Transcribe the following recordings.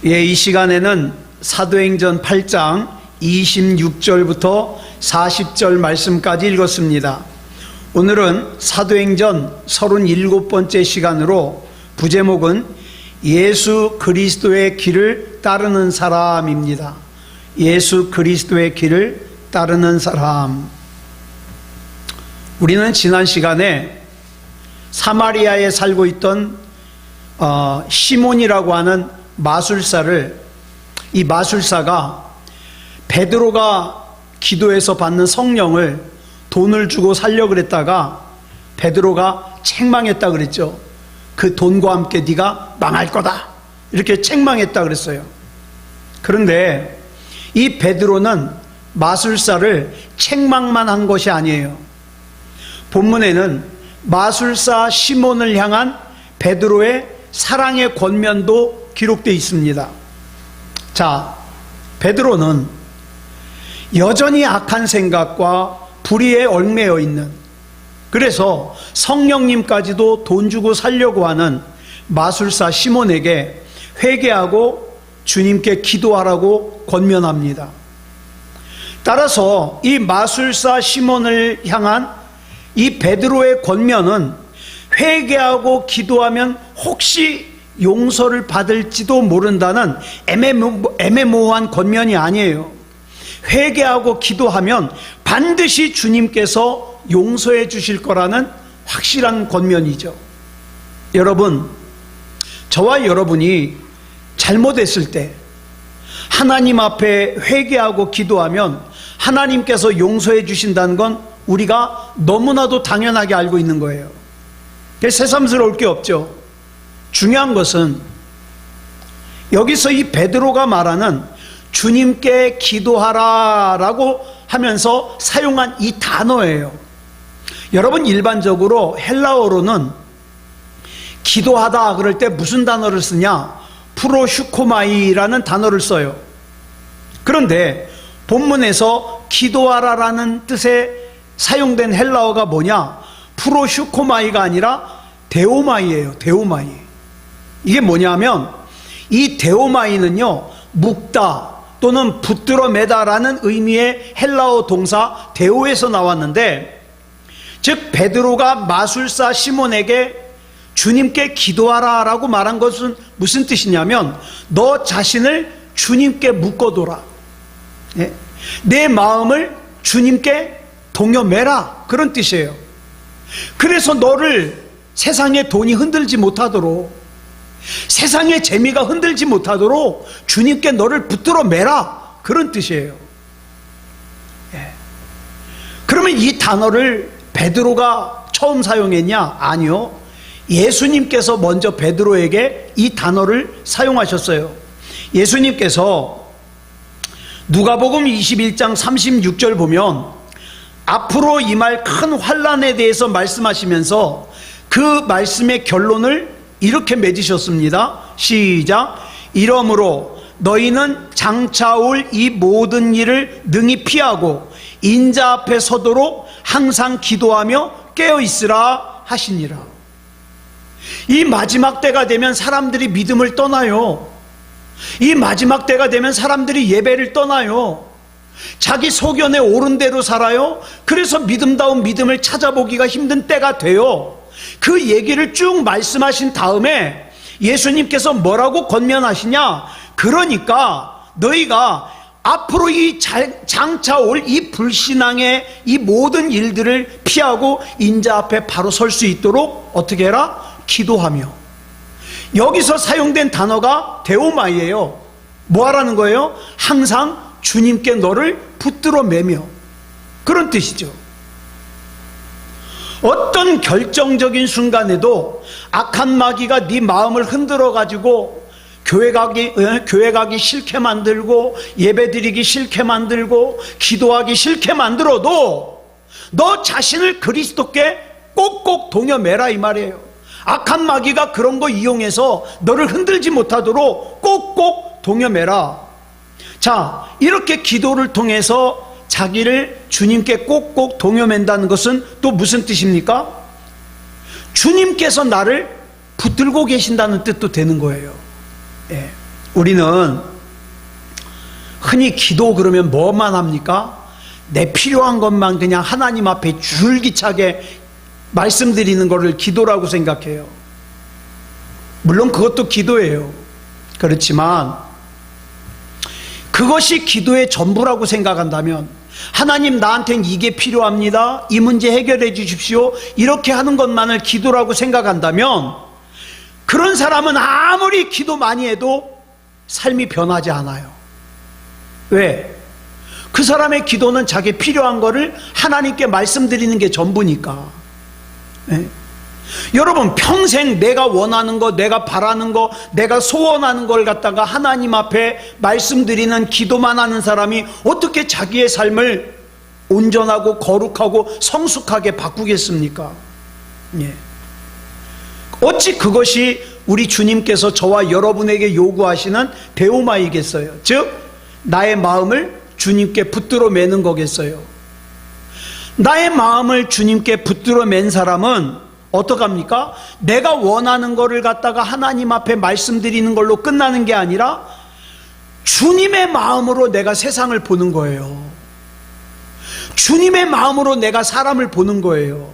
이 시간에는 사도행전 8장 26절부터 40절 말씀까지 읽었습니다. 오늘은 사도행전 37번째 시간으로 부제목은 예수 그리스도의 길을 따르는 사람입니다. 예수 그리스도의 길을 따르는 사람. 우리는 지난 시간에 사마리아에 살고 있던 시몬이라고 하는 마술사를, 이 마술사가 베드로가 기도해서 받는 성령을 돈을 주고 살려고 그랬다가 베드로가 책망했다 그랬죠. 그 돈과 함께 네가 망할 거다, 이렇게 책망했다 그랬어요. 그런데 이 베드로는 마술사를 책망만 한 것이 아니에요. 본문에는 마술사 시몬을 향한 베드로의 사랑의 권면도 기록되어 있습니다. 자, 베드로는 여전히 악한 생각과 불의에 얽매여 있는, 그래서 성령님까지도 돈 주고 살려고 하는 마술사 시몬에게 회개하고 주님께 기도하라고 권면합니다. 따라서 이 마술사 시몬을 향한 이 베드로의 권면은 회개하고 기도하면 혹시 용서를 받을지도 모른다는 애매모호한 권면이 아니에요. 회개하고 기도하면 반드시 주님께서 용서해 주실 거라는 확실한 권면이죠. 여러분, 저와 여러분이 잘못했을 때 하나님 앞에 회개하고 기도하면 하나님께서 용서해 주신다는 건 우리가 너무나도 당연하게 알고 있는 거예요. 새삼스러울 게 없죠. 중요한 것은 여기서 이 베드로가 말하는 주님께 기도하라라고 하면서 사용한 이 단어예요. 여러분, 일반적으로 헬라어로는 기도하다 그럴 때 무슨 단어를 쓰냐? 프로슈코마이라는 단어를 써요. 그런데 본문에서 기도하라라는 뜻에 사용된 헬라어가 뭐냐? 프로슈코마이가 아니라 데오마이예요. 데오마이. 이게 뭐냐면 이 데오마이는요, 묶다 또는 붙들어 매다라는 의미의 헬라어 동사 데오에서 나왔는데, 즉 베드로가 마술사 시몬에게 주님께 기도하라 라고 말한 것은 무슨 뜻이냐면 너 자신을 주님께 묶어둬라, 내 마음을 주님께 동여매라, 그런 뜻이에요. 그래서 너를 세상의 돈이 흔들지 못하도록, 세상의 재미가 흔들지 못하도록 주님께 너를 붙들어 매라, 그런 뜻이에요. 그러면 이 단어를 베드로가 처음 사용했냐? 아니요. 예수님께서 먼저 베드로에게 이 단어를 사용하셨어요. 예수님께서 누가복음 21장 36절 보면 앞으로 임할 큰 환난에 대해서 말씀하시면서 그 말씀의 결론을 이렇게 맺으셨습니다. 시작. 이러므로 너희는 장차 올 이 모든 일을 능히 피하고 인자 앞에 서도록 항상 기도하며 깨어있으라 하시니라. 이 마지막 때가 되면 사람들이 믿음을 떠나요. 이 마지막 때가 되면 사람들이 예배를 떠나요. 자기 소견에 옳은 대로 살아요. 그래서 믿음다운 믿음을 찾아보기가 힘든 때가 돼요. 그 얘기를 쭉 말씀하신 다음에 예수님께서 뭐라고 권면하시냐? 그러니까 너희가 앞으로 이 장차 올 이 불신앙의 이 모든 일들을 피하고 인자 앞에 바로 설 수 있도록 어떻게 해라? 기도하며. 여기서 사용된 단어가 데오마이예요. 뭐 하라는 거예요? 항상 주님께 너를 붙들어 매며, 그런 뜻이죠. 어떤 결정적인 순간에도 악한 마귀가 네 마음을 흔들어 가지고 교회 가기 싫게 만들고 예배 드리기 싫게 만들고 기도하기 싫게 만들어도 너 자신을 그리스도께 꼭꼭 동여매라, 이 말이에요. 악한 마귀가 그런 거 이용해서 너를 흔들지 못하도록 꼭꼭 동여매라. 자, 이렇게 기도를 통해서 자기를 주님께 꼭꼭 동여맨다는 것은 또 무슨 뜻입니까? 주님께서 나를 붙들고 계신다는 뜻도 되는 거예요. 예. 우리는 흔히 기도 그러면 뭐만 합니까? 내 필요한 것만 그냥 하나님 앞에 줄기차게 말씀드리는 것을 기도라고 생각해요. 물론 그것도 기도예요. 그렇지만 그것이 기도의 전부라고 생각한다면, 하나님 나한테는 이게 필요합니다, 이 문제 해결해 주십시오, 이렇게 하는 것만을 기도라고 생각한다면 그런 사람은 아무리 기도 많이 해도 삶이 변하지 않아요. 왜? 그 사람의 기도는 자기 필요한 거를 하나님께 말씀드리는 게 전부니까. 네? 여러분, 평생 내가 원하는 거, 내가 바라는 거, 내가 소원하는 걸 갖다가 하나님 앞에 말씀드리는 기도만 하는 사람이 어떻게 자기의 삶을 온전하고 거룩하고 성숙하게 바꾸겠습니까? 예. 어찌 그것이 우리 주님께서 저와 여러분에게 요구하시는 데오마이겠어요? 즉, 나의 마음을 주님께 붙들어 매는 거겠어요. 나의 마음을 주님께 붙들어 맨 사람은 어떡합니까? 내가 원하는 거를 갖다가 하나님 앞에 말씀드리는 걸로 끝나는 게 아니라 주님의 마음으로 내가 세상을 보는 거예요. 주님의 마음으로 내가 사람을 보는 거예요.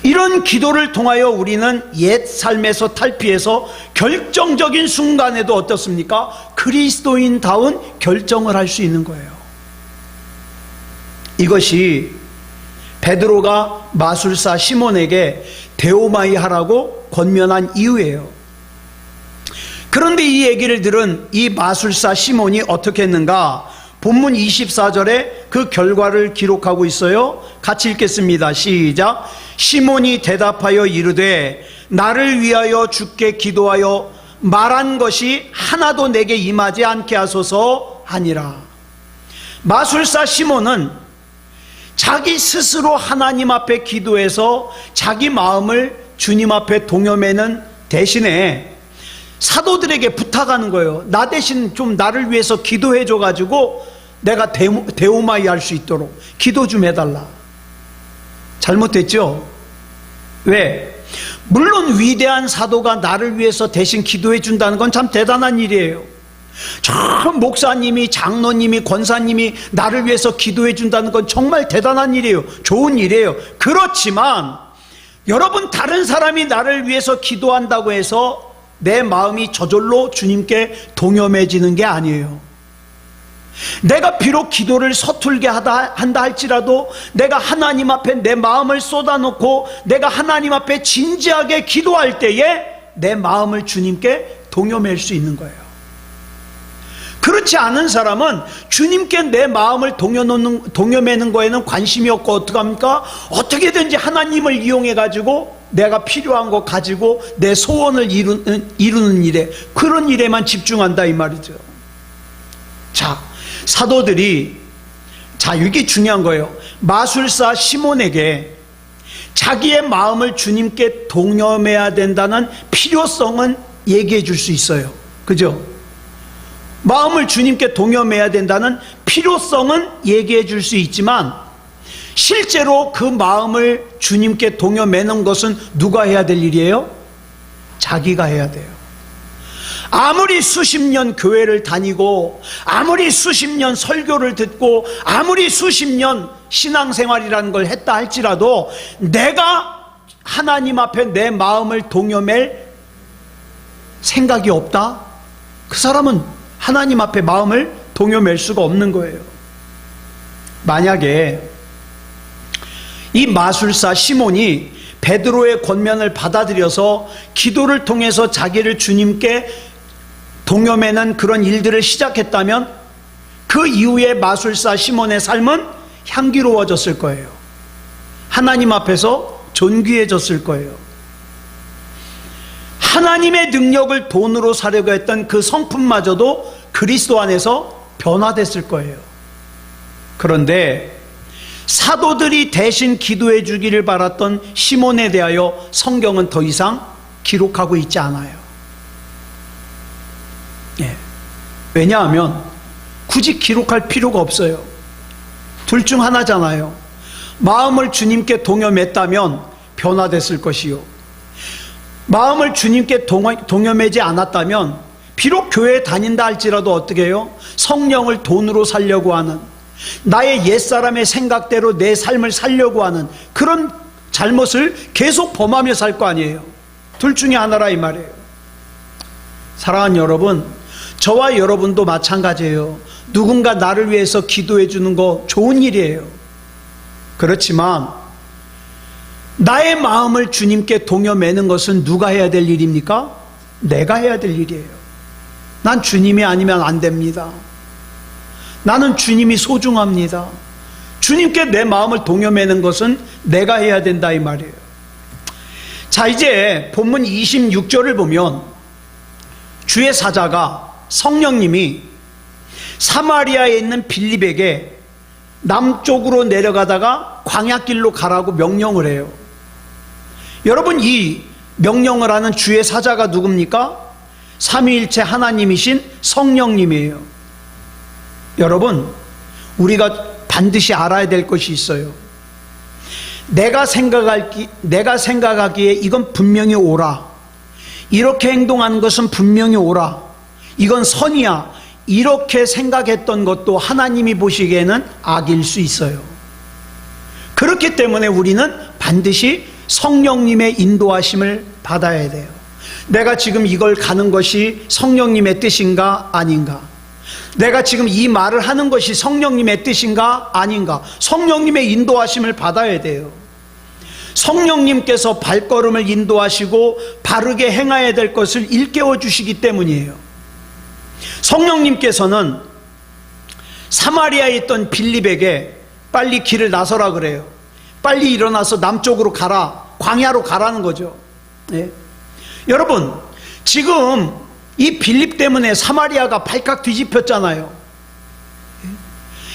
이런 기도를 통하여 우리는 옛 삶에서 탈피해서 결정적인 순간에도 어떻습니까? 그리스도인다운 결정을 할 수 있는 거예요. 이것이 베드로가 마술사 시몬에게 데오마이 하라고 권면한 이유예요. 그런데 이 얘기를 들은 이 마술사 시몬이 어떻게 했는가? 본문 24절에 그 결과를 기록하고 있어요. 같이 읽겠습니다. 시작. 시몬이 대답하여 이르되 나를 위하여 주께 기도하여 말한 것이 하나도 내게 임하지 않게 하소서 하니라. 마술사 시몬은 자기 스스로 하나님 앞에 기도해서 자기 마음을 주님 앞에 동여매는 대신에 사도들에게 부탁하는 거예요. 나 대신 좀 나를 위해서 기도해 줘가지고 내가 데오마이 할 수 있도록 기도 좀 해달라. 잘못됐죠? 왜? 물론 위대한 사도가 나를 위해서 대신 기도해 준다는 건 참 대단한 일이에요. 저 목사님이, 장로님이, 권사님이 나를 위해서 기도해 준다는 건 정말 대단한 일이에요. 좋은 일이에요. 그렇지만 여러분, 다른 사람이 나를 위해서 기도한다고 해서 내 마음이 저절로 주님께 동요매지는 게 아니에요. 내가 비록 기도를 서툴게 한다 할지라도 내가 하나님 앞에 내 마음을 쏟아놓고 내가 하나님 앞에 진지하게 기도할 때에 내 마음을 주님께 동요맬 수 있는 거예요. 그렇지 않은 사람은 주님께 내 마음을 동요매는 거에는 관심이 없고 어떡합니까? 어떻게든지 하나님을 이용해 가지고 내가 필요한 거 가지고 내 소원을 이루는 일에, 그런 일에만 집중한다 이 말이죠. 자, 사도들이, 자, 이게 중요한 거예요. 마술사 시몬에게 자기의 마음을 주님께 동요매야 된다는 필요성은 얘기해 줄 수 있어요. 그죠? 마음을 주님께 동요매야 된다는 필요성은 얘기해 줄 수 있지만 실제로 그 마음을 주님께 동요매는 것은 누가 해야 될 일이에요? 자기가 해야 돼요. 아무리 수십 년 교회를 다니고 아무리 수십 년 설교를 듣고 아무리 수십 년 신앙생활이라는 걸 했다 할지라도 내가 하나님 앞에 내 마음을 동요맬 생각이 없다? 그 사람은 하나님 앞에 마음을 동요맬 수가 없는 거예요. 만약에 이 마술사 시몬이 베드로의 권면을 받아들여서 기도를 통해서 자기를 주님께 동요매는 그런 일들을 시작했다면 그 이후에 마술사 시몬의 삶은 향기로워졌을 거예요. 하나님 앞에서 존귀해졌을 거예요. 하나님의 능력을 돈으로 사려고 했던 그 성품마저도 그리스도 안에서 변화됐을 거예요. 그런데 사도들이 대신 기도해 주기를 바랐던 시몬에 대하여 성경은 더 이상 기록하고 있지 않아요. 예. 왜냐하면 굳이 기록할 필요가 없어요. 둘 중 하나잖아요. 마음을 주님께 동요맸다면 변화됐을 것이요, 마음을 주님께 동요매지 않았다면 비록 교회에 다닌다 할지라도 어떻게 해요? 성령을 돈으로 살려고 하는, 나의 옛사람의 생각대로 내 삶을 살려고 하는 그런 잘못을 계속 범하며 살 거 아니에요. 둘 중에 하나라 이 말이에요. 사랑하는 여러분, 저와 여러분도 마찬가지예요. 누군가 나를 위해서 기도해 주는 거 좋은 일이에요. 그렇지만 나의 마음을 주님께 동여매는 것은 누가 해야 될 일입니까? 내가 해야 될 일이에요. 난 주님이 아니면 안 됩니다. 나는 주님이 소중합니다. 주님께 내 마음을 동여매는 것은 내가 해야 된다 이 말이에요. 자, 이제 본문 26절을 보면 주의 사자가, 성령님이 사마리아에 있는 빌립에게 남쪽으로 내려가다가 광야길로 가라고 명령을 해요. 여러분, 이 명령을 하는 주의 사자가 누굽니까? 삼위일체 하나님이신 성령님이에요. 여러분, 우리가 반드시 알아야 될 것이 있어요. 내가 생각하기에 이건 분명히 옳아, 이렇게 행동하는 것은 분명히 옳아, 이건 선이야, 이렇게 생각했던 것도 하나님이 보시기에는 악일 수 있어요. 그렇기 때문에 우리는 반드시 성령님의 인도하심을 받아야 돼요. 내가 지금 이걸 가는 것이 성령님의 뜻인가 아닌가? 내가 지금 이 말을 하는 것이 성령님의 뜻인가 아닌가? 성령님의 인도하심을 받아야 돼요. 성령님께서 발걸음을 인도하시고 바르게 행해야 될 것을 일깨워 주시기 때문이에요. 성령님께서는 사마리아에 있던 빌립에게 빨리 길을 나서라 그래요. 빨리 일어나서 남쪽으로 가라, 광야로 가라는 거죠. 네. 여러분, 지금 이 빌립 때문에 사마리아가 발칵 뒤집혔잖아요.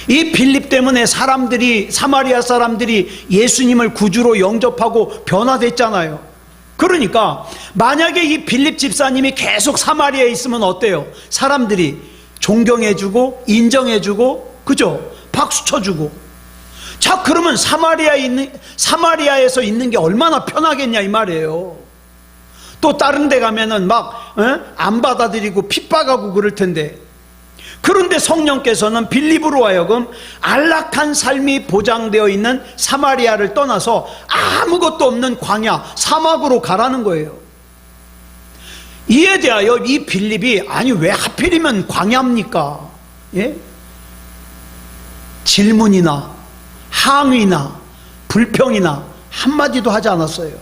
이 빌립 때문에 사마리아 사람들이 예수님을 구주로 영접하고 변화됐잖아요. 그러니까 만약에 이 빌립 집사님이 계속 사마리아에 있으면 어때요? 사람들이 존경해주고 인정해주고, 그죠? 박수 쳐주고. 자, 그러면 사마리아에서 있는 게 얼마나 편하겠냐 이 말이에요. 또 다른 데 가면은 막 안 받아들이고 핍박하고 그럴 텐데, 그런데 성령께서는 빌립으로 하여금 안락한 삶이 보장되어 있는 사마리아를 떠나서 아무것도 없는 광야, 사막으로 가라는 거예요. 이에 대하여 이 빌립이, 아니 왜 하필이면 광야입니까? 예? 질문이나 항의나 불평이나 한마디도 하지 않았어요.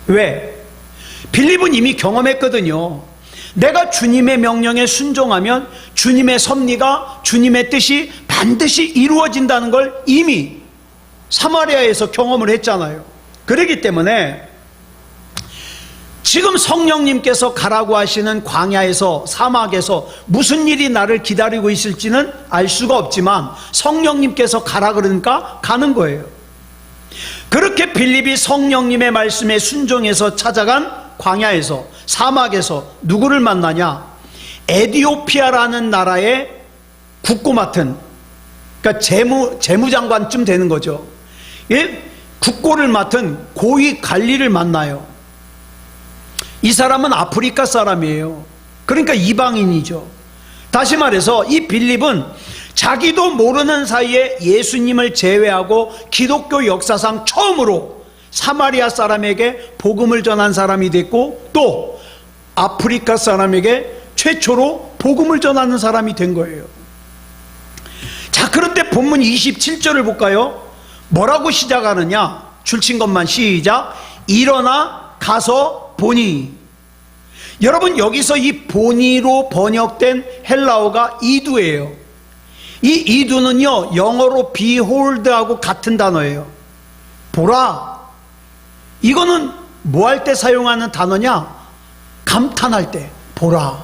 왜? 빌립은 이미 경험했거든요. 내가 주님의 명령에 순종하면 주님의 섭리가, 주님의 뜻이 반드시 이루어진다는 걸 이미 사마리아에서 경험을 했잖아요. 그렇기 때문에 지금 성령님께서 가라고 하시는 광야에서, 사막에서 무슨 일이 나를 기다리고 있을지는 알 수가 없지만 성령님께서 가라 그러니까 가는 거예요. 그렇게 빌립이 성령님의 말씀에 순종해서 찾아간 광야에서, 사막에서 누구를 만나냐? 에디오피아라는 나라의 국고 맡은, 그러니까 재무장관쯤 되는 거죠. 예? 국고를 맡은 고위 관리를 만나요. 이 사람은 아프리카 사람이에요. 그러니까 이방인이죠. 다시 말해서 이 빌립은 자기도 모르는 사이에 예수님을 제외하고 기독교 역사상 처음으로 사마리아 사람에게 복음을 전한 사람이 됐고, 또 아프리카 사람에게 최초로 복음을 전하는 사람이 된 거예요. 자, 그런데 본문 27절을 볼까요? 뭐라고 시작하느냐? 줄친 것만 시작. 일어나 가서 보니. 여러분, 여기서 이 보니로 번역된 헬라어가 이두예요. 이 이두는요, 영어로 behold하고 같은 단어예요. 보라. 이거는 뭐 할 때 사용하는 단어냐? 감탄할 때. 보라,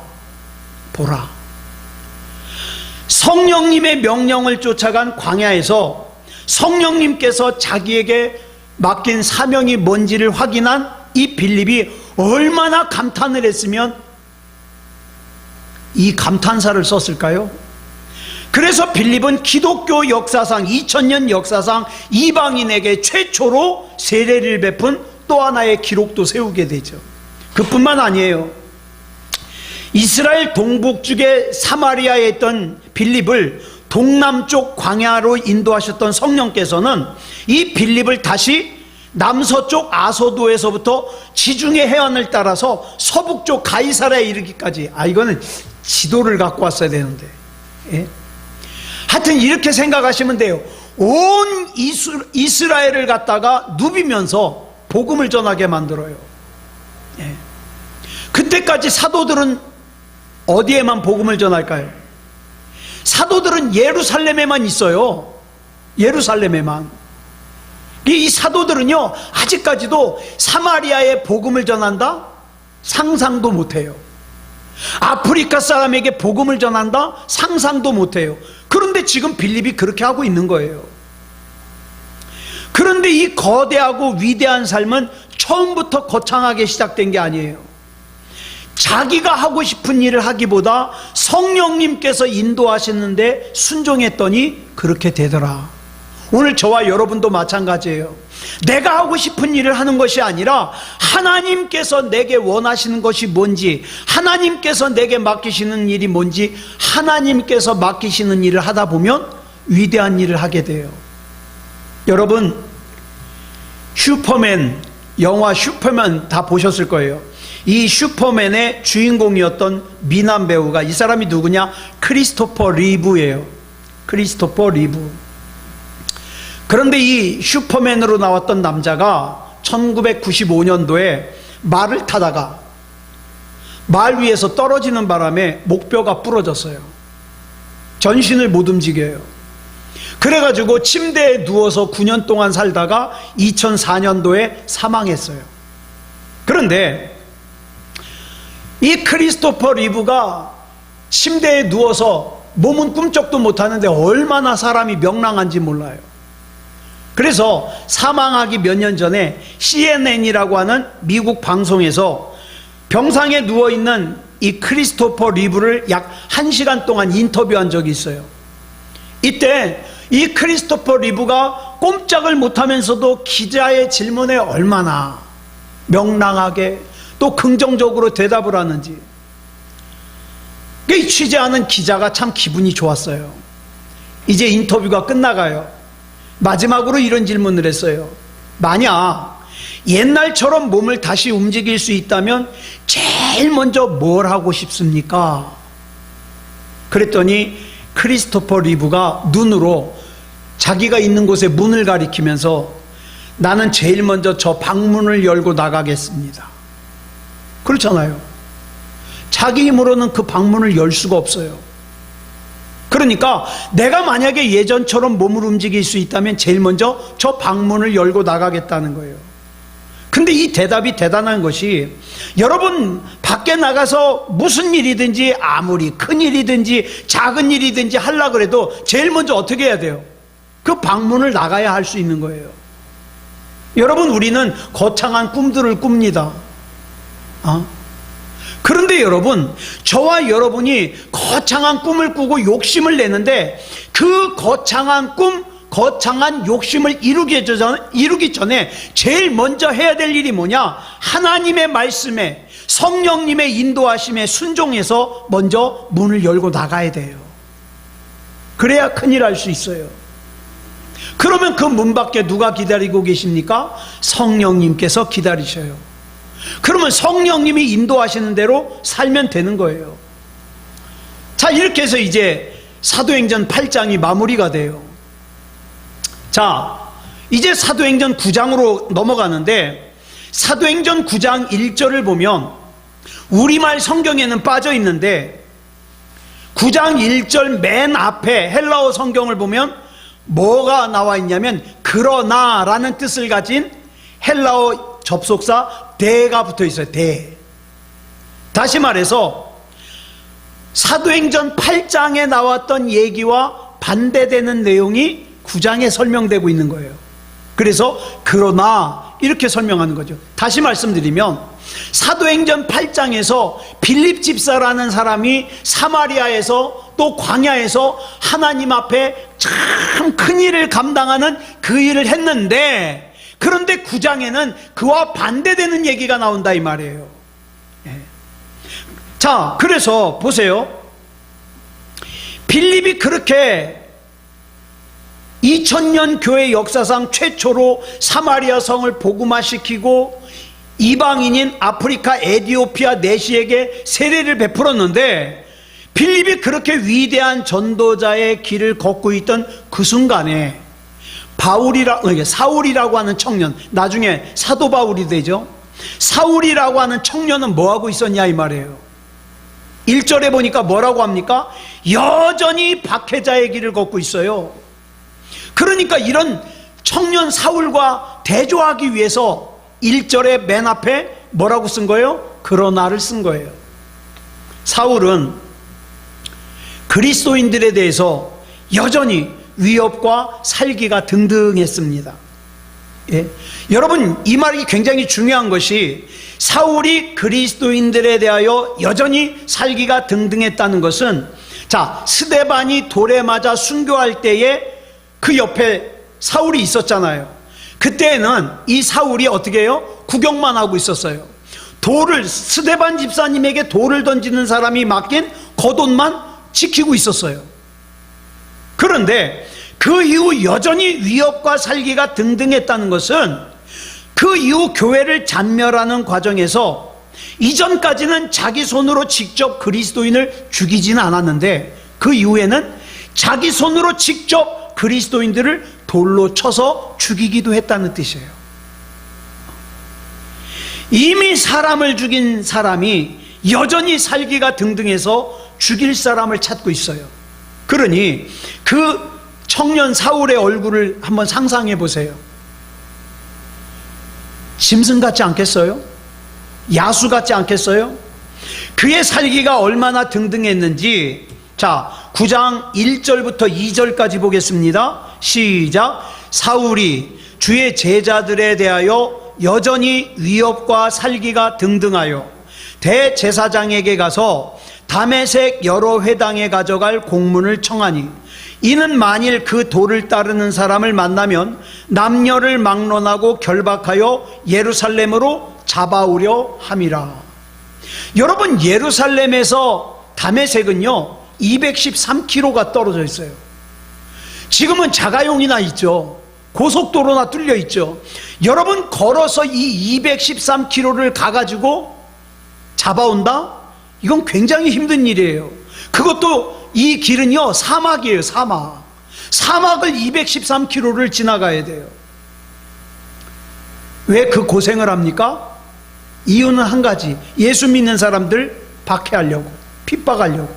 보라. 성령님의 명령을 쫓아간 광야에서 성령님께서 자기에게 맡긴 사명이 뭔지를 확인한 이 빌립이 얼마나 감탄을 했으면 이 감탄사를 썼을까요? 그래서 빌립은 기독교 역사상, 2000년 역사상 이방인에게 최초로 세례를 베푼 또 하나의 기록도 세우게 되죠. 그뿐만 아니에요. 이스라엘 동북쪽의 사마리아에 있던 빌립을 동남쪽 광야로 인도하셨던 성령께서는 이 빌립을 다시 남서쪽 아소도에서부터 지중해 해안을 따라서 서북쪽 가이사라에 이르기까지, 이거는 지도를 갖고 왔어야 되는데, 예? 하여튼 이렇게 생각하시면 돼요. 온 이스라엘을 갖다가 누비면서 복음을 전하게 만들어요. 예. 그때까지 사도들은 어디에만 복음을 전할까요? 사도들은 예루살렘에만 있어요. 예루살렘에만. 이 사도들은요, 아직까지도 사마리아에 복음을 전한다? 상상도 못해요. 아프리카 사람에게 복음을 전한다? 상상도 못해요. 그런데 지금 빌립이 그렇게 하고 있는 거예요. 그런데 이 거대하고 위대한 삶은 처음부터 거창하게 시작된 게 아니에요. 자기가 하고 싶은 일을 하기보다 성령님께서 인도하시는데 순종했더니 그렇게 되더라. 오늘 저와 여러분도 마찬가지예요. 내가 하고 싶은 일을 하는 것이 아니라 하나님께서 내게 원하시는 것이 뭔지, 하나님께서 내게 맡기시는 일이 뭔지, 하나님께서 맡기시는 일을 하다 보면 위대한 일을 하게 돼요. 여러분, 슈퍼맨, 영화 슈퍼맨 다 보셨을 거예요. 이 슈퍼맨의 주인공이었던 미남 배우가, 이 사람이 누구냐? 크리스토퍼 리브예요. 크리스토퍼 리브. 그런데 이 슈퍼맨으로 나왔던 남자가 1995년도에 말을 타다가 말 위에서 떨어지는 바람에 목뼈가 부러졌어요. 전신을 못 움직여요. 그래가지고 침대에 누워서 9년 동안 살다가 2004년도에 사망했어요. 그런데 이 크리스토퍼 리브가 침대에 누워서 몸은 꿈쩍도 못하는데 얼마나 사람이 명랑한지 몰라요. 그래서 사망하기 몇 년 전에 CNN이라고 하는 미국 방송에서 병상에 누워있는 이 크리스토퍼 리브를 약 1시간 동안 인터뷰한 적이 있어요. 이때 이 크리스토퍼 리브가 꼼짝을 못하면서도 기자의 질문에 얼마나 명랑하게 또 긍정적으로 대답을 하는지, 이 취재하는 기자가 참 기분이 좋았어요. 이제 인터뷰가 끝나가요. 마지막으로 이런 질문을 했어요. 만약 옛날처럼 몸을 다시 움직일 수 있다면 제일 먼저 뭘 하고 싶습니까? 그랬더니 크리스토퍼 리브가 눈으로 자기가 있는 곳에 문을 가리키면서 나는 제일 먼저 저 방문을 열고 나가겠습니다. 그렇잖아요. 자기 힘으로는 그 방문을 열 수가 없어요. 그러니까 내가 만약에 예전처럼 몸을 움직일 수 있다면 제일 먼저 저 방문을 열고 나가겠다는 거예요. 근데 이 대답이 대단한 것이, 여러분 밖에 나가서 무슨 일이든지 아무리 큰 일이든지 작은 일이든지 하려고 그래도 제일 먼저 어떻게 해야 돼요? 그 방문을 나가야 할 수 있는 거예요. 여러분, 우리는 거창한 꿈들을 꿉니다. 그런데 여러분, 저와 여러분이 거창한 꿈을 꾸고 욕심을 내는데 그 거창한 꿈, 거창한 욕심을 이루기 전에 제일 먼저 해야 될 일이 뭐냐? 하나님의 말씀에, 성령님의 인도하심에 순종해서 먼저 문을 열고 나가야 돼요. 그래야 큰일 할 수 있어요. 그러면 그 문 밖에 누가 기다리고 계십니까? 성령님께서 기다리셔요. 그러면 성령님이 인도하시는 대로 살면 되는 거예요. 자, 이렇게 해서 이제 사도행전 8장이 마무리가 돼요. 자, 이제 사도행전 9장으로 넘어가는데, 사도행전 9장 1절을 보면 우리말 성경에는 빠져 있는데 9장 1절 맨 앞에 헬라어 성경을 보면 뭐가 나와 있냐면 그러나 라는 뜻을 가진 헬라어 접속사 대가 붙어 있어요. 대. 다시 말해서 사도행전 8장에 나왔던 얘기와 반대되는 내용이 9장에 설명되고 있는 거예요. 그래서 그러나 이렇게 설명하는 거죠. 다시 말씀드리면 사도행전 8장에서 빌립 집사라는 사람이 사마리아에서 또 광야에서 하나님 앞에 참 큰 일을 감당하는 그 일을 했는데, 그런데 9장에는 그와 반대되는 얘기가 나온다 이 말이에요. 자, 자, 그래서 보세요. 빌립이 그렇게 2000년 교회 역사상 최초로 사마리아 성을 복음화시키고 이방인인 아프리카 에디오피아 내시에게 세례를 베풀었는데, 빌립이 그렇게 위대한 전도자의 길을 걷고 있던 그 순간에 사울이라고 하는 청년, 나중에 사도 바울이 되죠. 사울이라고 하는 청년은 뭐하고 있었냐 이 말이에요. 1절에 보니까 뭐라고 합니까? 여전히 박해자의 길을 걷고 있어요. 그러니까 이런 청년 사울과 대조하기 위해서 1절에 맨 앞에 뭐라고 쓴 거예요? 그러나를 쓴 거예요. 사울은 그리스도인들에 대해서 여전히 위협과 살기가 등등했습니다. 예? 여러분, 이 말이 굉장히 중요한 것이, 사울이 그리스도인들에 대하여 여전히 살기가 등등했다는 것은, 자, 스데반이 돌에 맞아 순교할 때에 그 옆에 사울이 있었잖아요. 그때는 이 사울이 어떻게 해요? 구경만 하고 있었어요. 스데반 집사님에게 돌을 던지는 사람이 맡긴 겉옷만 지키고 있었어요. 그런데 그 이후 여전히 위협과 살기가 등등했다는 것은, 그 이후 교회를 잔멸하는 과정에서 이전까지는 자기 손으로 직접 그리스도인을 죽이지는 않았는데, 그 이후에는 자기 손으로 직접 그리스도인들을 돌로 쳐서 죽이기도 했다는 뜻이에요. 이미 사람을 죽인 사람이 여전히 살기가 등등해서 죽일 사람을 찾고 있어요. 그러니 그 청년 사울의 얼굴을 한번 상상해 보세요. 짐승 같지 않겠어요? 야수 같지 않겠어요? 그의 살기가 얼마나 등등했는지, 자, 9장 1절부터 2절까지 보겠습니다. 시작. 사울이 주의 제자들에 대하여 여전히 위협과 살기가 등등하여 대제사장에게 가서 다메섹 여러 회당에 가져갈 공문을 청하니, 이는 만일 그 도를 따르는 사람을 만나면 남녀를 막론하고 결박하여 예루살렘으로 잡아오려 함이라. 여러분, 예루살렘에서 다메섹은요 213km가 떨어져 있어요. 지금은 자가용이나 있죠. 고속도로나 뚫려 있죠. 여러분, 걸어서 이 213km를 가가지고 잡아온다? 이건 굉장히 힘든 일이에요. 그것도 이 길은요 사막이에요. 사막을 213km를 지나가야 돼요. 왜 그 고생을 합니까? 이유는 한 가지, 예수 믿는 사람들 박해하려고, 핍박하려고.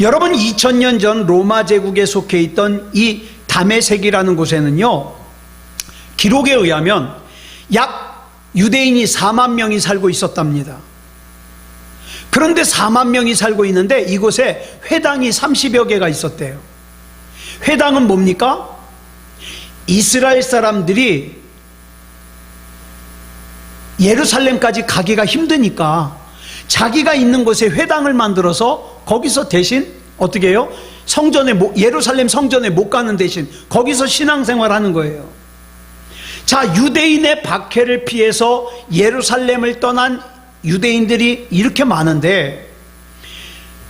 여러분, 2000년 전 로마 제국에 속해 있던 이 다메섹이라는 곳에는요, 기록에 의하면 약 유대인이 4만 명이 살고 있었답니다. 그런데 4만 명이 살고 있는데 이곳에 회당이 30여 개가 있었대요. 회당은 뭡니까? 이스라엘 사람들이 예루살렘까지 가기가 힘드니까 자기가 있는 곳에 회당을 만들어서 거기서 대신 어떻게 해요? 예루살렘 성전에 못 가는 대신 거기서 신앙생활 하는 거예요. 자, 유대인의 박해를 피해서 예루살렘을 떠난 유대인들이 이렇게 많은데,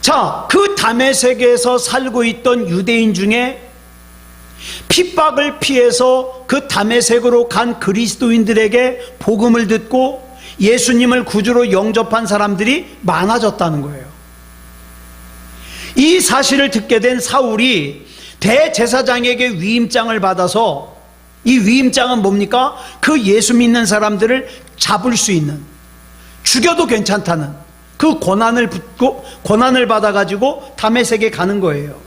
자, 그 다메섹에서 살고 있던 유대인 중에 핍박을 피해서 그 다메섹으로 간 그리스도인들에게 복음을 듣고 예수님을 구주로 영접한 사람들이 많아졌다는 거예요. 이 사실을 듣게 된 사울이 대제사장에게 위임장을 받아서, 이 위임장은 뭡니까? 그 예수 믿는 사람들을 잡을 수 있는, 죽여도 괜찮다는 그 고난을 받아가지고 다메섹에 가는 거예요.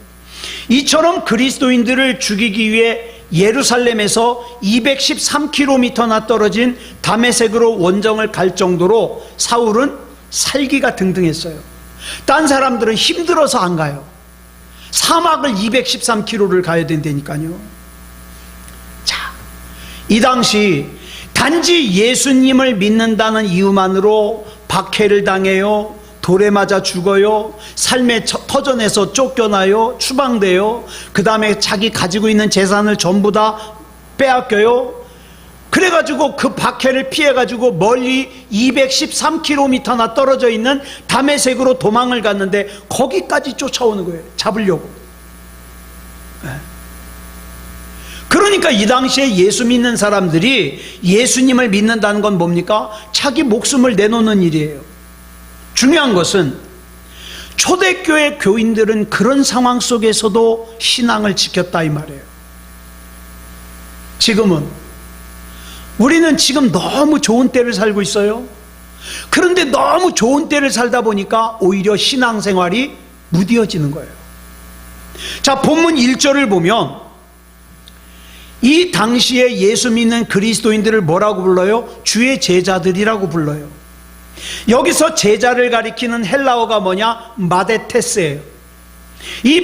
이처럼 그리스도인들을 죽이기 위해 예루살렘에서 213km나 떨어진 다메섹으로 원정을 갈 정도로 사울은 살기가 등등했어요. 딴 사람들은 힘들어서 안 가요. 사막을 213km를 가야 된다니까요. 자, 이 당시 단지 예수님을 믿는다는 이유만으로 박해를 당해요, 돌에 맞아 죽어요, 삶의 터전에서 쫓겨나요, 추방돼요, 그 다음에 자기 가지고 있는 재산을 전부 다 빼앗겨요. 그래가지고 그 박해를 피해가지고 멀리 213km나 떨어져 있는 다메섹으로 도망을 갔는데 거기까지 쫓아오는 거예요. 잡으려고. 그러니까 이 당시에 예수 믿는 사람들이 예수님을 믿는다는 건 뭡니까? 자기 목숨을 내놓는 일이에요. 중요한 것은 초대교회 교인들은 그런 상황 속에서도 신앙을 지켰다 이 말이에요. 지금은 우리는 지금 너무 좋은 때를 살고 있어요. 그런데 너무 좋은 때를 살다 보니까 오히려 신앙생활이 무뎌지는 거예요. 자, 본문 1절을 보면 이 당시에 예수 믿는 그리스도인들을 뭐라고 불러요? 주의 제자들이라고 불러요. 여기서 제자를 가리키는 헬라어가 뭐냐? 마데테스예요. 이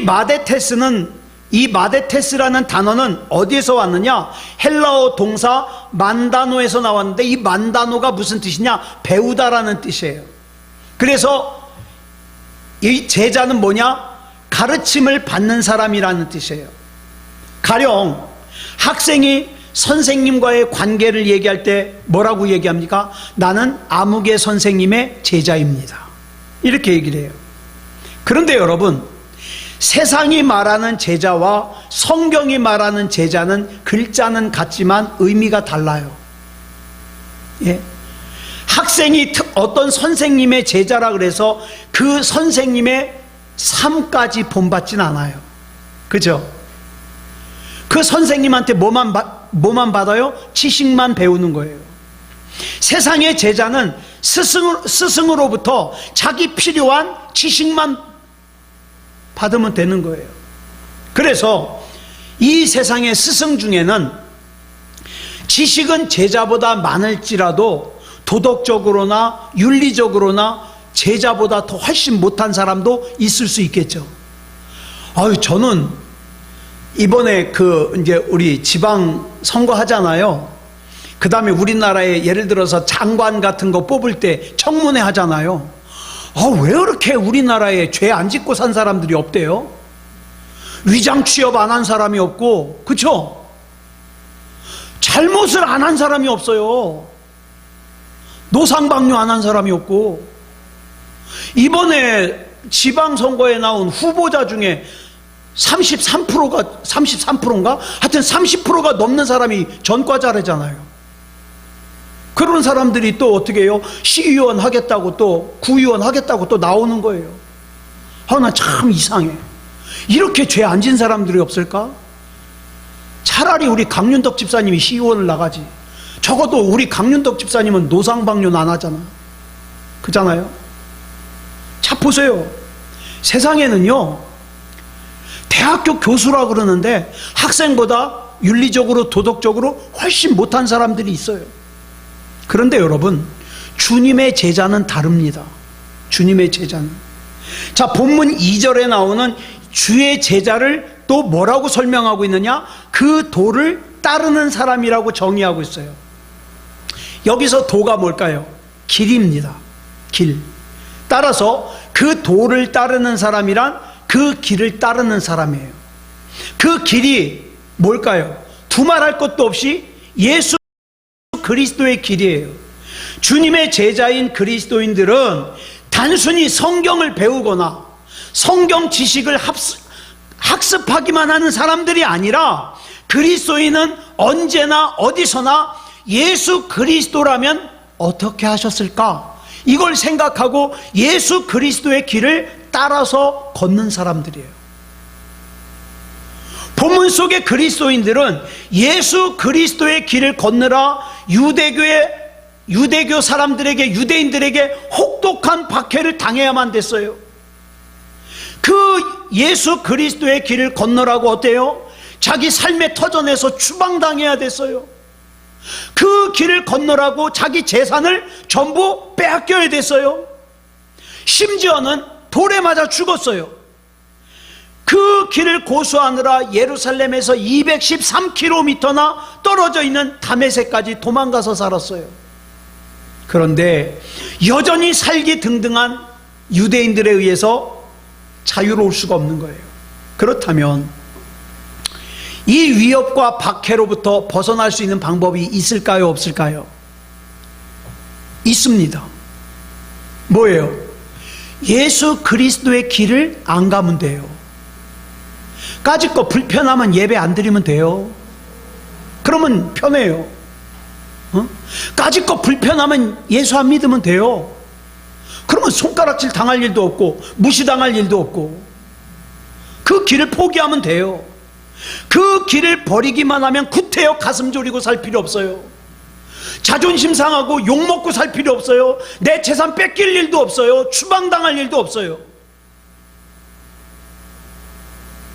마데테스라는 단어는 어디에서 왔느냐? 헬라어 동사 만다노에서 나왔는데 이 만다노가 무슨 뜻이냐? 배우다라는 뜻이에요. 그래서 이 제자는 뭐냐? 가르침을 받는 사람이라는 뜻이에요. 가령 학생이 선생님과의 관계를 얘기할 때 뭐라고 얘기합니까? 나는 아무개 선생님의 제자입니다. 이렇게 얘기를 해요. 그런데 여러분, 세상이 말하는 제자와 성경이 말하는 제자는 글자는 같지만 의미가 달라요. 예? 학생이 어떤 선생님의 제자라 그래서 그 선생님의 삶까지 본받진 않아요. 그죠? 그 선생님한테 뭐만 받아요? 지식만 배우는 거예요. 세상의 제자는 스승으로부터 자기 필요한 지식만 받으면 되는 거예요. 그래서 이 세상의 스승 중에는 지식은 제자보다 많을지라도 도덕적으로나 윤리적으로나 제자보다 더 훨씬 못한 사람도 있을 수 있겠죠. 저는 이번에 이제 우리 지방 선거 하잖아요. 그 다음에 우리나라에 예를 들어서 장관 같은 거 뽑을 때 청문회 하잖아요. 왜 그렇게 우리나라에 죄 안 짓고 산 사람들이 없대요? 위장 취업 안 한 사람이 없고, 그쵸? 잘못을 안 한 사람이 없어요. 노상방뇨 안 한 사람이 없고. 이번에 지방선거에 나온 후보자 중에 33%인가? 하여튼 30%가 넘는 사람이 전과자래잖아요. 그런 사람들이 또 어떻게 해요? 시의원 하겠다고 또 구의원 하겠다고 또 나오는 거예요. 나 참 이상해. 이렇게 죄 안 진 사람들이 없을까? 차라리 우리 강윤덕 집사님이 시의원을 나가지. 적어도 우리 강윤덕 집사님은 노상방뇨는 안 하잖아. 그잖아요? 자, 보세요. 세상에는요, 대학교 교수라 그러는데 학생보다 윤리적으로 도덕적으로 훨씬 못한 사람들이 있어요. 그런데 여러분, 주님의 제자는 다릅니다. 주님의 제자는. 자, 본문 2절에 나오는 주의 제자를 또 뭐라고 설명하고 있느냐? 그 도를 따르는 사람이라고 정의하고 있어요. 여기서 도가 뭘까요? 길입니다. 길. 따라서 그 도를 따르는 사람이란 그 길을 따르는 사람이에요. 그 길이 뭘까요? 두말할 것도 없이 예수 그리스도의 길이에요. 주님의 제자인 그리스도인들은 단순히 성경을 배우거나 성경 지식을 학습하기만 하는 사람들이 아니라 그리스도인은 언제나 어디서나 예수 그리스도라면 어떻게 하셨을까? 이걸 생각하고 예수 그리스도의 길을 따라서 걷는 사람들이에요. 본문 속의 그리스도인들은 예수 그리스도의 길을 걷느라 유대교 사람들에게, 유대인들에게 혹독한 박해를 당해야만 됐어요. 그 예수 그리스도의 길을 건너라고 어때요? 자기 삶의 터전에서 추방당해야 됐어요. 그 길을 건너라고 자기 재산을 전부 빼앗겨야 됐어요. 심지어는 돌에 맞아 죽었어요. 그 길을 고수하느라 예루살렘에서 213km나 떨어져 있는 다메섹까지 도망가서 살았어요. 그런데 여전히 살기 등등한 유대인들에 의해서 자유로울 수가 없는 거예요. 그렇다면 이 위협과 박해로부터 벗어날 수 있는 방법이 있을까요, 없을까요? 있습니다. 뭐예요? 예수 그리스도의 길을 안 가면 돼요. 까짓거 불편하면 예배 안 드리면 돼요. 그러면 편해요. 까짓거 불편하면 예수 안 믿으면 돼요. 그러면 손가락질 당할 일도 없고 무시당할 일도 없고 그 길을 포기하면 돼요. 그 길을 버리기만 하면 구태여 가슴 졸이고 살 필요 없어요. 자존심 상하고 욕먹고 살 필요 없어요. 내 재산 뺏길 일도 없어요. 추방당할 일도 없어요.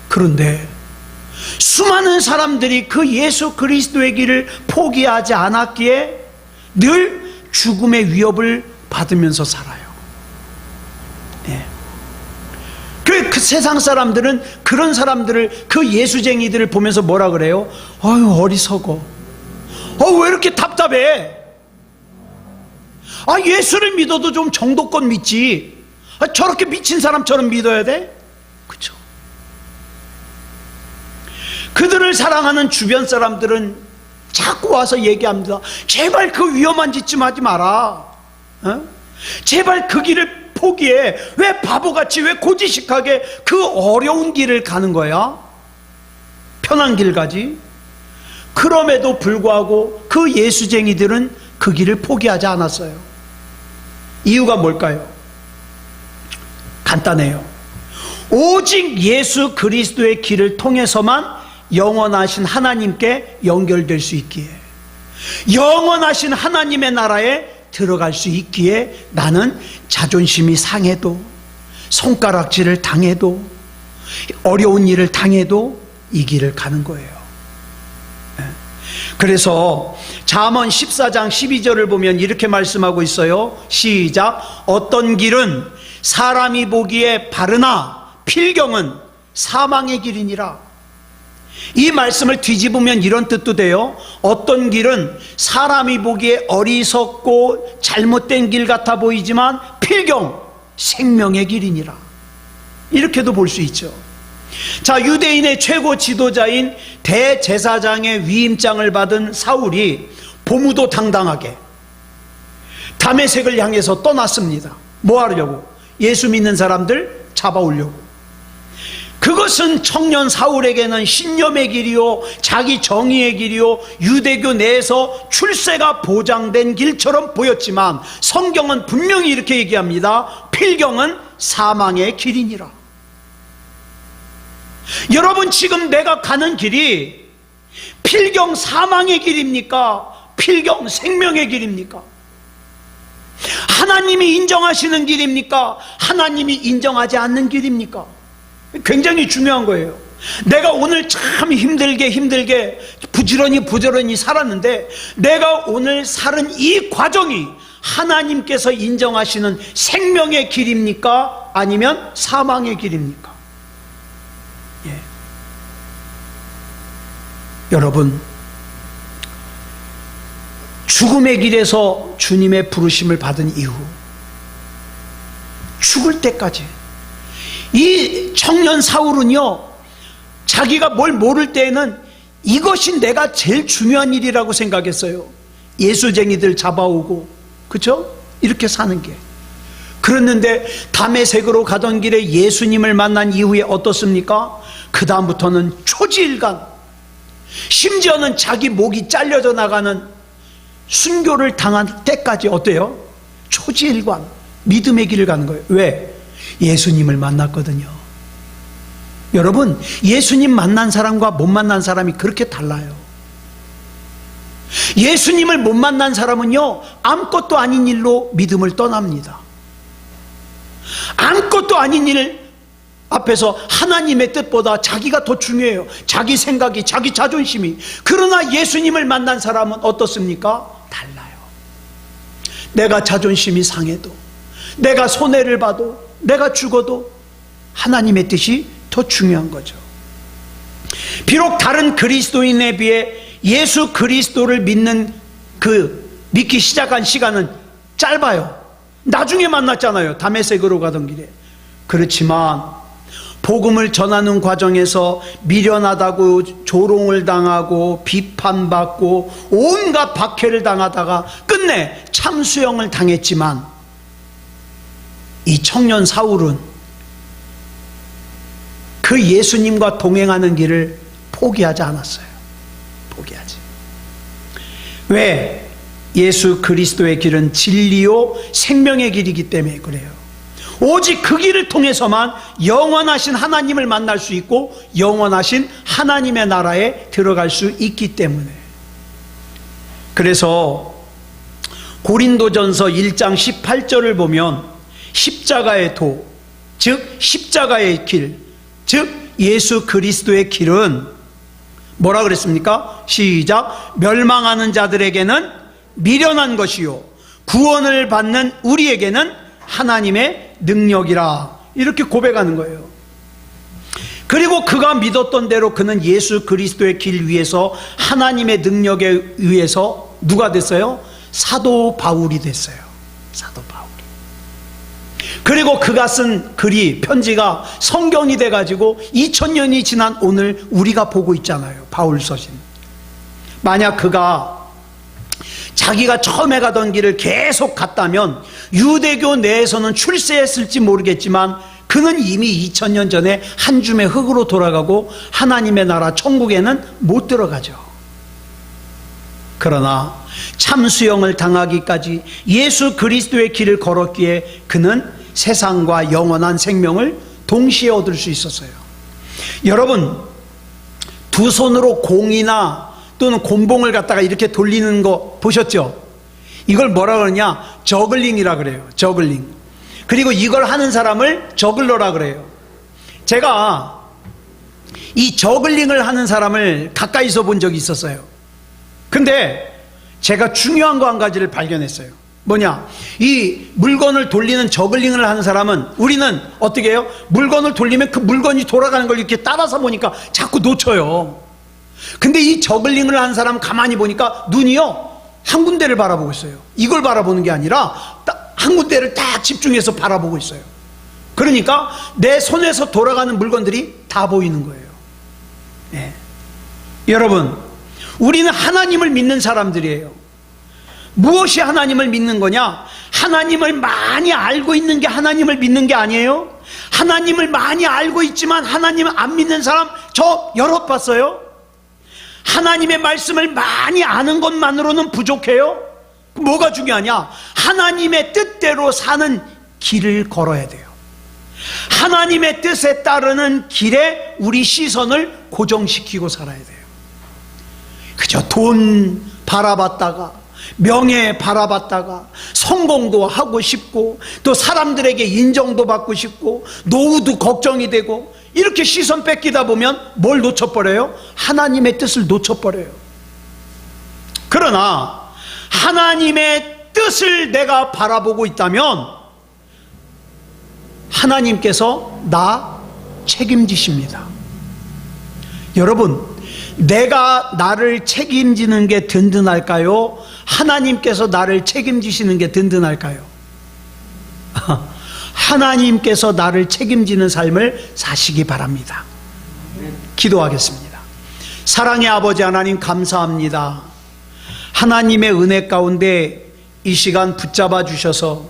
그런데 수많은 사람들이 그 예수 그리스도의 길을 포기하지 않았기에 늘 죽음의 위협을 받으면서 살아요. 네. 그 세상 사람들은 그런 사람들을, 그 예수쟁이들을 보면서 뭐라 그래요? 아유, 어리석어. 왜 이렇게 답답해? 예수를 믿어도 좀 정도껏 믿지. 저렇게 미친 사람처럼 믿어야 돼? 그렇죠? 그들을 사랑하는 주변 사람들은 자꾸 와서 얘기합니다. 제발 그 위험한 짓 좀 하지 마라. 제발 그 길을 포기해. 왜 바보같이, 왜 고지식하게 그 어려운 길을 가는 거야? 편한 길 가지. 그럼에도 불구하고 그 예수쟁이들은 그 길을 포기하지 않았어요. 이유가 뭘까요? 간단해요. 오직 예수 그리스도의 길을 통해서만 영원하신 하나님께 연결될 수 있기에, 영원하신 하나님의 나라에 들어갈 수 있기에 나는 자존심이 상해도, 손가락질을 당해도, 어려운 일을 당해도 이 길을 가는 거예요. 그래서 잠언 14장 12절을 보면 이렇게 말씀하고 있어요. 시작. 어떤 길은 사람이 보기에 바르나 필경은 사망의 길이니라. 이 말씀을 뒤집으면 이런 뜻도 돼요. 어떤 길은 사람이 보기에 어리석고 잘못된 길 같아 보이지만 필경, 생명의 길이니라. 이렇게도 볼 수 있죠. 자, 유대인의 최고 지도자인 대제사장의 위임장을 받은 사울이 보무도당당하게 다메섹을 향해서 떠났습니다. 뭐 하려고? 예수 믿는 사람들 잡아오려고. 그것은 청년 사울에게는 신념의 길이요, 자기 정의의 길이요, 유대교 내에서 출세가 보장된 길처럼 보였지만 성경은 분명히 이렇게 얘기합니다. 필경은 사망의 길이니라. 여러분, 지금 내가 가는 길이 필경 사망의 길입니까? 필경 생명의 길입니까? 하나님이 인정하시는 길입니까? 하나님이 인정하지 않는 길입니까? 굉장히 중요한 거예요. 내가 오늘 참 힘들게 부지런히 살았는데 내가 오늘 살은 이 과정이 하나님께서 인정하시는 생명의 길입니까? 아니면 사망의 길입니까? 예. 여러분, 죽음의 길에서 주님의 부르심을 받은 이후 죽을 때까지 이 청년 사울은요, 자기가 뭘 모를 때에는 이것이 내가 제일 중요한 일이라고 생각했어요. 예수쟁이들 잡아오고, 그렇죠? 이렇게 사는 게. 그랬는데 다메섹으로 가던 길에 예수님을 만난 이후에 어떻습니까? 그 다음부터는 초지일간, 심지어는 자기 목이 잘려져 나가는 순교를 당한 때까지 어때요? 초지일관, 믿음의 길을 가는 거예요. 왜? 예수님을 만났거든요. 여러분, 예수님 만난 사람과 못 만난 사람이 그렇게 달라요. 예수님을 못 만난 사람은요, 아무것도 아닌 일로 믿음을 떠납니다. 아무것도 아닌 일 앞에서 하나님의 뜻보다 자기가 더 중요해요. 자기 생각이, 자기 자존심이. 그러나 예수님을 만난 사람은 어떻습니까? 달라요. 내가 자존심이 상해도, 내가 손해를 봐도, 내가 죽어도 하나님의 뜻이 더 중요한 거죠. 비록 다른 그리스도인에 비해 예수 그리스도를 믿는 믿기 시작한 시간은 짧아요. 나중에 만났잖아요. 다메섹으로 가던 길에. 그렇지만 복음을 전하는 과정에서 미련하다고 조롱을 당하고 비판받고 온갖 박해를 당하다가 끝내 참수형을 당했지만 이 청년 사울은 그 예수님과 동행하는 길을 포기하지 않았어요. 포기하지. 왜? 예수 그리스도의 길은 진리요 생명의 길이기 때문에 그래요. 오직 그 길을 통해서만 영원하신 하나님을 만날 수 있고 영원하신 하나님의 나라에 들어갈 수 있기 때문에. 그래서 고린도전서 1장 18절을 보면 십자가의 도, 즉 십자가의 길, 즉 예수 그리스도의 길은 뭐라 그랬습니까? 시작. 멸망하는 자들에게는 미련한 것이요 구원을 받는 우리에게는 하나님의 능력이라, 이렇게 고백하는 거예요. 그리고 그가 믿었던 대로 그는 예수 그리스도의 길 위에서 하나님의 능력에 의해서 누가 됐어요? 사도 바울이 됐어요. 사도 바울이. 그리고 그가 쓴 글이, 편지가 성경이 돼가지고 2000년이 지난 오늘 우리가 보고 있잖아요. 바울 서신. 만약 그가 자기가 처음에 가던 길을 계속 갔다면 유대교 내에서는 출세했을지 모르겠지만 그는 이미 2000년 전에 한 줌의 흙으로 돌아가고 하나님의 나라 천국에는 못 들어가죠. 그러나 참수형을 당하기까지 예수 그리스도의 길을 걸었기에 그는 세상과 영원한 생명을 동시에 얻을 수 있었어요. 여러분, 두 손으로 공이나 또는 곤봉을 갖다가 이렇게 돌리는 거 보셨죠? 이걸 뭐라 그러냐? 저글링이라 그래요. 저글링. 그리고 이걸 하는 사람을 저글러라 그래요. 제가 이 저글링을 하는 사람을 가까이서 본 적이 있었어요. 근데 제가 중요한 거 한 가지를 발견했어요. 뭐냐? 이 물건을 돌리는 저글링을 하는 사람은, 우리는 어떻게 해요? 물건을 돌리면 그 물건이 돌아가는 걸 이렇게 따라서 보니까 자꾸 놓쳐요. 근데 이 저글링을 하는 사람 가만히 보니까 눈이요 한 군데를 바라보고 있어요. 이걸 바라보는 게 아니라 한 군데를 딱 집중해서 바라보고 있어요. 그러니까 내 손에서 돌아가는 물건들이 다 보이는 거예요. 네. 여러분, 우리는 하나님을 믿는 사람들이에요. 무엇이 하나님을 믿는 거냐? 하나님을 많이 알고 있는 게 하나님을 믿는 게 아니에요. 하나님을 많이 알고 있지만 하나님을 안 믿는 사람 저 여럿 봤어요. 하나님의 말씀을 많이 아는 것만으로는 부족해요. 뭐가 중요하냐? 하나님의 뜻대로 사는 길을 걸어야 돼요. 하나님의 뜻에 따르는 길에 우리 시선을 고정시키고 살아야 돼요. 그저 돈 바라봤다가, 명예 바라봤다가, 성공도 하고 싶고, 또 사람들에게 인정도 받고 싶고, 노후도 걱정이 되고, 이렇게 시선 뺏기다 보면 뭘 놓쳐버려요? 하나님의 뜻을 놓쳐버려요. 그러나 하나님의 뜻을 내가 바라보고 있다면 하나님께서 나 책임지십니다. 여러분, 내가 나를 책임지는 게 든든할까요? 하나님께서 나를 책임지시는 게 든든할까요? 하나님께서 나를 책임지는 삶을 사시기 바랍니다. 기도하겠습니다. 사랑의 아버지 하나님, 감사합니다. 하나님의 은혜 가운데 이 시간 붙잡아 주셔서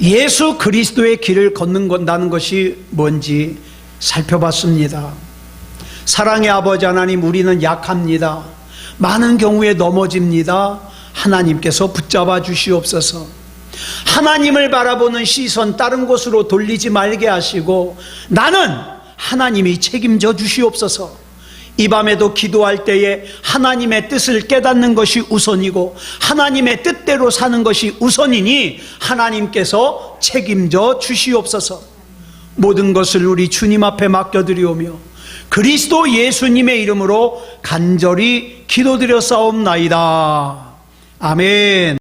예수 그리스도의 길을 걷는다는 것이 뭔지 살펴봤습니다. 사랑의 아버지 하나님, 우리는 약합니다. 많은 경우에 넘어집니다. 하나님께서 붙잡아 주시옵소서. 하나님을 바라보는 시선 다른 곳으로 돌리지 말게 하시고 나는 하나님이 책임져 주시옵소서. 이 밤에도 기도할 때에 하나님의 뜻을 깨닫는 것이 우선이고 하나님의 뜻대로 사는 것이 우선이니 하나님께서 책임져 주시옵소서. 모든 것을 우리 주님 앞에 맡겨드리오며 그리스도 예수님의 이름으로 간절히 기도드려 싸움나이다. 아멘.